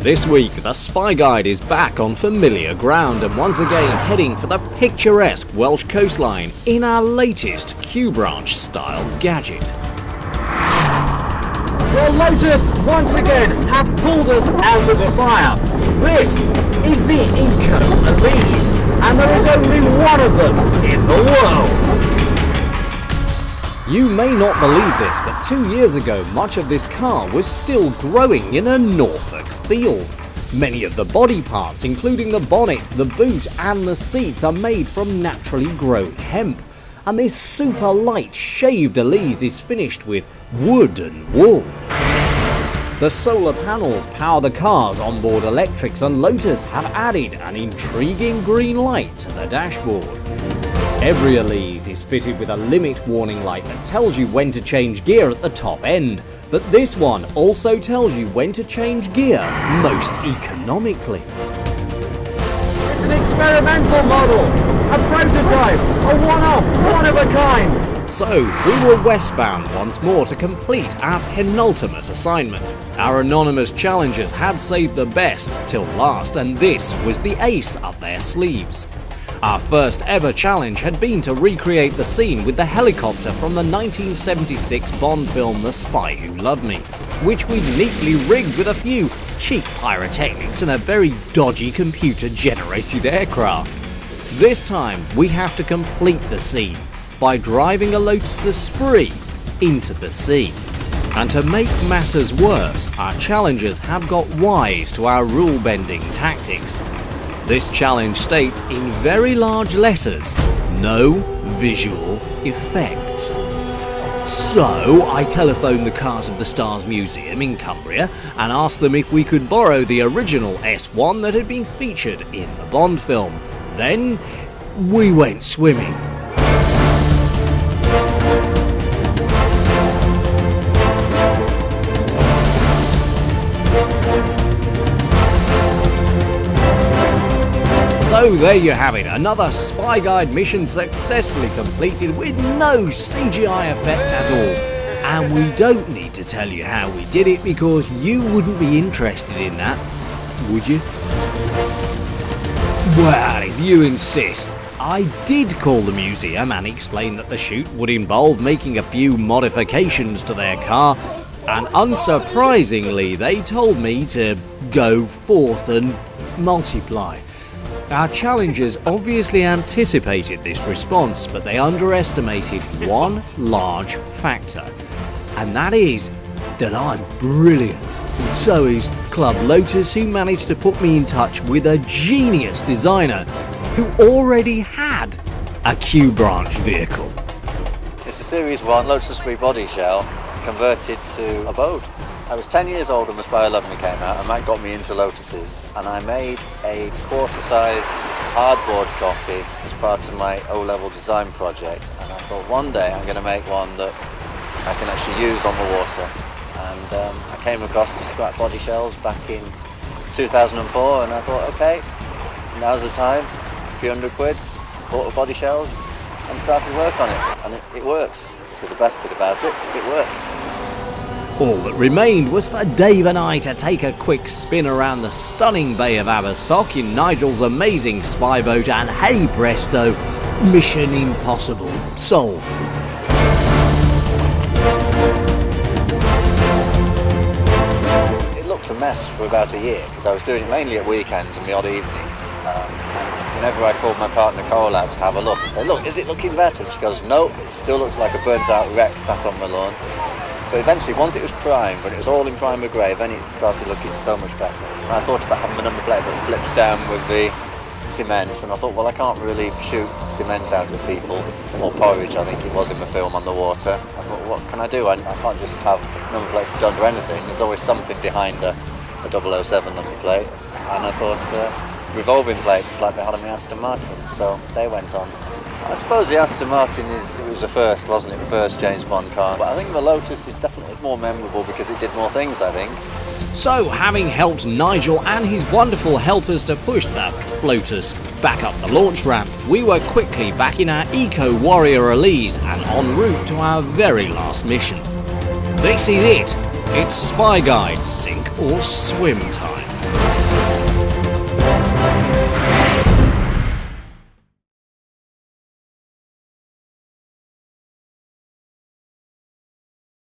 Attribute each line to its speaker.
Speaker 1: This week, the Spy Guide is back on familiar ground and once again heading for the picturesque Welsh coastline in our latest Q-branch style gadget.
Speaker 2: Well, Lotus once again have pulled us out of the fire. This is the Eco Elise, and there is only one of them in the world.
Speaker 1: You may not believe this, but 2 years ago much of this car was still growing in a Norfolk field. Many of the body parts, including the bonnet, the boot and the seats, are made from naturally grown hemp. And this super light shaved Elise is finished with wood and wool. The solar panels power the car's onboard electrics, and Lotus have added an intriguing green light to the dashboard. Every Elise is fitted with a limit warning light that tells you when to change gear at the top end, but this one also tells you when to change gear most economically.
Speaker 2: It's an experimental model, a prototype, a one-off, one of a kind.
Speaker 1: So, we were westbound once more to complete our penultimate assignment. Our anonymous challengers had saved the best till last, and this was the ace up their sleeves. Our first ever challenge had been to recreate the scene with the helicopter from the 1976 Bond film The Spy Who Loved Me, which we neatly rigged with a few cheap pyrotechnics and a very dodgy computer-generated aircraft. This time, we have to complete the scene by driving a Lotus Esprit into the sea. And to make matters worse, our challengers have got wise to our rule-bending tactics. This challenge states in very large letters, no visual effects. So I telephoned the Cars of the Stars Museum in Cumbria and asked them if we could borrow the original S1 that had been featured in the Bond film. Then we went swimming. So there you have it, another Spy Guide mission successfully completed with no CGI effect at all. And we don't need to tell you how we did it because you wouldn't be interested in that, would you? Well, if you insist. I did call the museum and explain that the shoot would involve making a few modifications to their car, and unsurprisingly they told me to go forth and multiply. Our challengers obviously anticipated this response, but they underestimated one large factor, and that is that I'm brilliant. And so is Club Lotus, who managed to put me in touch with a genius designer who already had a Q-branch vehicle.
Speaker 3: It's a Series 1 Lotus Esprit body shell converted to a boat. I was 10 years old when The Spy Who Loved Me came out, and that got me into Lotuses, and I made a quarter-size hardboard copy as part of my O-level design project, and I thought one day I'm going to make one that I can actually use on the water. And I came across some scrap body shells back in 2004, and I thought, okay, now's the time, a few £100, bought the body shells and started work on it, and it works. So the best bit about it, it works.
Speaker 1: All that remained was for Dave and I to take a quick spin around the stunning Bay of Abersoch in Nigel's amazing spy boat, and hey presto, mission impossible solved.
Speaker 3: It looked a mess for about a year because I was doing it mainly at weekends and the odd evening. And whenever I called my partner Cole out to have a look, I said, look, is it looking better? And she goes, no, it still looks like a burnt out wreck sat on the lawn. But eventually, once it was primed, when it was all in primer grey, then it started looking so much better. And I thought about having the number plate that flips down with the cement, and I thought, well, I can't really shoot cement out of people, or porridge, I think it was in the film, on the water. I thought, what can I do? I can't just have number plates done to anything. There's always something behind a 007 number plate. And I thought, revolving plates like they had on the Aston Martin, so they went on. I suppose the Aston Martin it was a first, wasn't it? The first James Bond car. But I think the Lotus is definitely more memorable because it did more things, I think.
Speaker 1: So, having helped Nigel and his wonderful helpers to push that Lotus back up the launch ramp, we were quickly back in our Eco Warrior Elise and en route to our very last mission. This is it. It's Spy Guide sink or swim time.